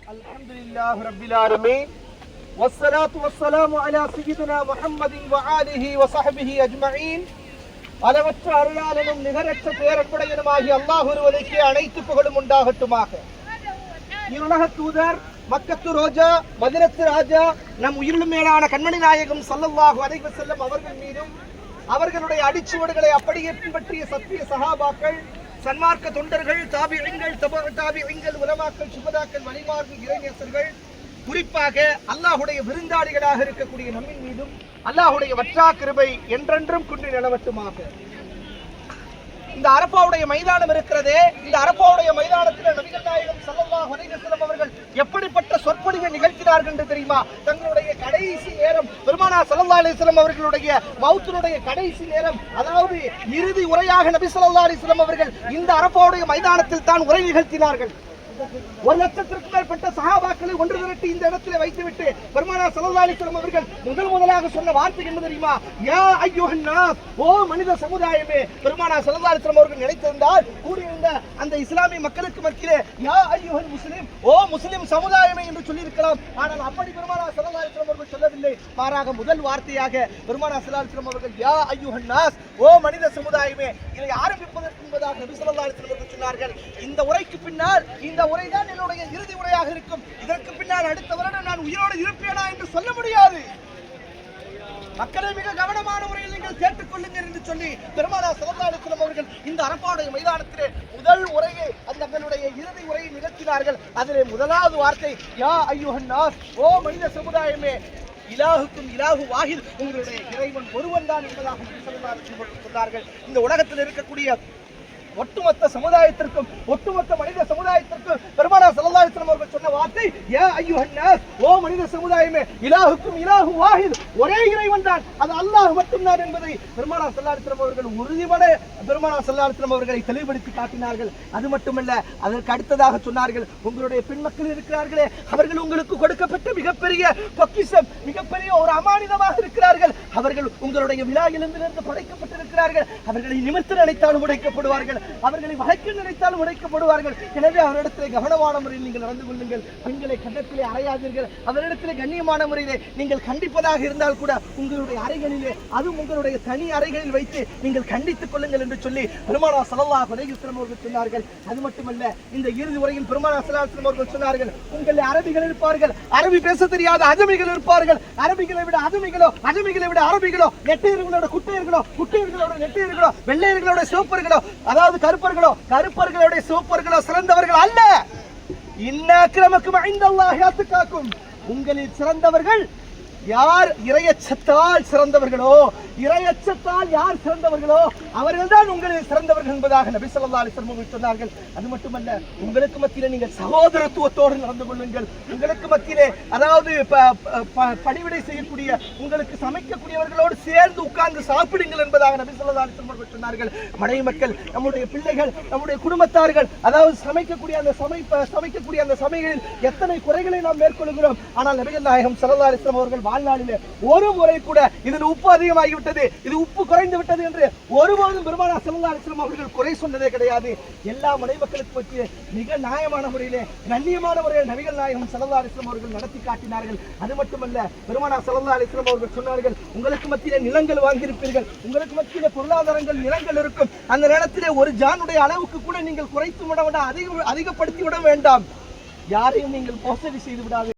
الحمد لله رب العالمين والصلاة والسلام على سيدنا محمد وآله وصحبه أجمعين. அளவற்ற அருளாளனும் நிகரற்ற பேரன்புடையனுமாகிய அல்லாஹ் ஒருவனுக்கே அனைத்து புகழும் உண்டாகட்டுமாக. இருளக தூதர், மக்கத்து ரோஜா, மதினத்து ராஜா, நம் உயிரிலும் மேலான கண்மணி நாயகம் ஸல்லல்லாஹு அலைஹி வஸல்லம் அவர்கள் மீதும் அவர்களுடைய அடிச்சுவடுகளை அப்படியே பின்பற்றிய சத்திய சஹாபாக்கள், சன்மார்க்க தொண்டர்கள், தாபிஈன்கள், தபூ தாபிஈன்கள், உலமாக்கள், சுஹதாக்கள், வலிமார்கள், இறைநேசர்கள், குறிப்பாக அல்லாஹ்வுடைய விருந்தாளிகளாக இருக்கக்கூடிய நம்மின் மீதும் அல்லாஹ்வுடைய வற்றா கிருபை என்றென்றும் கொண்டு நிலவட்டுமாக. இந்த அரபாவுடைய மைதானம் இருக்கிறதே, இந்த அரபாவுடைய மைதானத்தில் நபிகள் நாயகம் ஸல்லல்லாஹு அலைஹி வஸல்லம் அவர்கள் எப்படிப்பட்ட சொற்பொழிவை நிகழ்த்தினார்கள் என்று தெரியுமா? தங்களுடைய கடைசி நேரம், பெருமானார் ஸல்லல்லாஹு அலைஹி வஸல்லம் அவர்களுடைய மௌத்தினுடைய கடைசி நேரம், அதாவது இறுதி உரையாக நபி ஸல்லல்லாஹு அலைஹி வஸல்லம் அவர்கள் இந்த அரபாவுடைய மைதானத்தில் தான் உரை நிகழ்த்தினார்கள். 1,00,000க்கும் மேற்பட்ட சஹாபாக்களை ஒன்று திரட்டி இந்த இடத்துல வைத்துவிட்டு பெருமானார் ஸல்லல்லாஹு அலைஹி வஸல்லம் அவர்கள் முதலாக சொன்ன வார்த்தை என்ன தெரியுமா? யா அய்யுஹன் நாஸ், ஓ மனித சமுதாயமே. பெருமானார் ஸல்லல்லாஹு அலைஹி வஸல்லம் அவர்கள் நினைத்திருந்தால் கூடியிருந்த அந்த இஸ்லாமிய மக்களுக்கு மத்தியிலே யா அய்யுஹல் முஸ்லிம், ஓ முஸ்லிம் சமுதாயமே என்று சொல்லியிருக்கலாம். ஆனால் அப்படி பெருமானார் ஸல்லல்லாஹு அலைஹி வஸல்லம் அவர்கள் சொல்லவில்லை. மாறாக முதல் வார்த்தையாக பெருமானார் ஸல்லல்லாஹு அலைஹி வஸல்லம் அவர்கள் யா அய்யுஹன் நாஸ், ஓ மனித சமுதாயமே, இதை ஆரம்பிப்பதற்கு முன்பதாக நபி ஸல்லல்லாஹு அலைஹி வஸல்லம் சொன்னார்கள், இந்த உரைக்கு பின்னால் இந்த உரைதான் என்னுடைய இறுதி உரையாக இருக்கும். இதற்கு பின்னால் அடுத்த வருடம் நான் உயிரோடு இருப்பேனா என்று சொல்ல முடியாது. மக்களை மிக கவனமான முறையில் நீங்கள் கேட்டுக் கொள்ளுங்கள் என்று சொல்லி பெருமானார் ஸல்லல்லாஹு அலைஹி வஸல்லம் அவர்கள் இந்த அரபாவுடைய மைதானத்திலே முதல் உரையை, தங்களுடைய இறுதி உரையை நிகழ்த்தினார்கள். அதிலே முதலாவது வார்த்தை யா அய்யுஹன் நாஸ், ஓ மனித சமுதாயமே, இலாஹுக்கும் இலாஹு வாஹித், உங்களுடைய இறைவன் ஒருவன் தான் என்பதாக சொன்னார்கள். இந்த உலகத்தில் இருக்கக்கூடிய ஒட்டுமொத்த சமுதாயத்திற்கும், ஒட்டுமொத்த மனித சமுதாயத்திற்கும் பெருமானார் ஸல்லல்லாஹு அலைஹி வஸல்லம் அவர்கள் சொன்ன வார்த்தை யா அய்யுஹன் நாஸ், ஓ மனித சமுதாயமே, இலாஹுக்கும் இலாஹு வாஹித், ஒரே இறைவன் தான், அது அல்லாஹ் மட்டும்தான் என்பதை பெருமானார் ஸல்லல்லாஹு அலைஹி வஸல்லம் அவர்கள் உறுதிபட பெருமானார் ஸல்லல்லாஹு அலைஹி வஸல்லம் அவர்களை தெளிவுபடுத்தி காட்டினார்கள். அது மட்டுமல்ல, அதற்கு அடுத்ததாக சொன்னார்கள், உங்களுடைய பெண் மக்கள் இருக்கிறார்களே, அவர்கள் உங்களுக்கு கொடுக்கப்பட்ட மிகப்பெரிய பொக்கிஷம், மிகப்பெரிய ஒரு அமானிதமாக இருக்கிறார்கள். அவர்கள் உங்களுடைய விழா எலும்பிலிருந்து படைக்கப்பட்டிருக்கிறார்கள். அவர்களை நிமிர்த்து நினைத்தாலும் உடைக்கப்படுவார்கள், அவர்களை வளைக்க நினைத்தாலும் உடைக்கப்படுவார்கள். எனவே அவரிடத்திலே கவனமான முறையில் நீங்கள் நடந்து கொள்ளுங்கள். பெண்களை கண்டத்திலே அறையாதீர்கள். அவரிடத்திலே கண்ணியமான முறையிலே நீங்கள் கண்டிப்பதாக இருந்தால் கூட உங்களுடைய அறைகளிலே, அதுவும் உங்களுடைய தனி அறைகளில் வைத்து நீங்கள் கண்டித்துக் கொள்ளுங்கள் என்று சொல்லி பெருமானார் ஸல்லல்லாஹு அலைஹி வஸல்லம் அவர்கள் சொன்னார்கள். அது மட்டுமல்ல, இந்த இறுதி உரையில் பெருமானார் ஸல்லல்லாஹு அலைஹி வஸல்லம் அவர்கள் சொன்னார்கள், உங்கள் அரபிகள் இருப்பார்கள், அரபி பேச தெரியாத அஜமிகள் இருப்பார்கள், அரபிகளை விட அஜமிகளோ, அஜமிகளை விட அரபிகளோ, நெட்டையர்களோட குட்டையர்களோ, குட்டையர்களோட நெட்டையர்களோ, வெள்ளையர்களோட சிவப்பர்களோ, அதாவது கருப்பர்களோ, கருப்பர்களுடைய சிவப்பர்களோ சிறந்தவர்கள் அல்ல. இன்ன அக்ரமக்கும் இன்தல்லாஹி அத்காக்கும், உங்களில் சிறந்தவர்கள் யார் இறையச்சத்தால் சிறந்தவர்களோ, இறையச்சத்தால் யார் சிறந்தவர்களோ அவர்கள் தான் உங்களில் சிறந்தவர்கள் என்பதாக நபி ஸல்லல்லாஹு அலைஹி வஸல்லம் சொன்னார்கள். அது மட்டுமல்ல, உங்களுக்கு மத்தியிலே நீங்கள் சகோதரத்துவத்தோடு நடந்து கொள்ளுங்கள். உங்களுக்கு மத்தியிலே, அதாவது பணிவிடை செய்யக்கூடிய, உங்களுக்கு சமைக்கக்கூடியவர்களோடு சேர்ந்து உட்கார்ந்து சாப்பிடுங்கள் என்பதாக நபி ஸல்லல்லாஹு அலைஹி வஸல்லம் சொன்னார்கள். மனைவி மக்கள், நம்முடைய பிள்ளைகள், நம்முடைய குடும்பத்தார்கள், அதாவது சமைக்கக்கூடிய அந்த சமையலில் எத்தனை குறைகளை நாம் மேற்கொள்கிறோம். ஆனால் நபிகள் நாயகம் ஸல்லல்லாஹு அலைஹி வஸல்லம் அவர்கள் வாழ்நாளிலே ஒரு முறை கூட இதில் உப்பு அதிகமாகிவிட்டது, இது உப்பு குறைந்து விட்டது என்று ஒருபோதும் பெருமானார் ஸல்லல்லாஹு அலைஹி வஸல்லம் அவர்கள் குறை சொன்னதே கிடையாது. எல்லா மனைவி மக்களுக்கு பற்றிய மிக நியாயமான முறையிலே, கண்ணியமான முறையில் நபிகள் நாயகம் ஸல்லல்லாஹு அலைஹி வஸல்லம் அவர்கள் நடத்தி காட்டினார்கள். அது மட்டுமல்ல, பெருமானார் ஸல்லல்லாஹு அலைஹி வஸல்லம் அவர்கள் சொன்னார்கள், உங்களுக்கு மத்தியிலே நிலங்கள் வாங்கியிருப்பீர்கள், உங்களுக்கு மத்தியிலே பொருளாதாரங்கள், நிலங்கள் இருக்கும். அந்த நேரத்திலே ஒரு ஜானுடைய அளவுக்கு கூட நீங்கள் குறைத்து விட வேண்டாம், அதிகப்படுத்தி விட வேண்டாம். யாரையும் நீங்கள் மோசடி செய்து விடாது.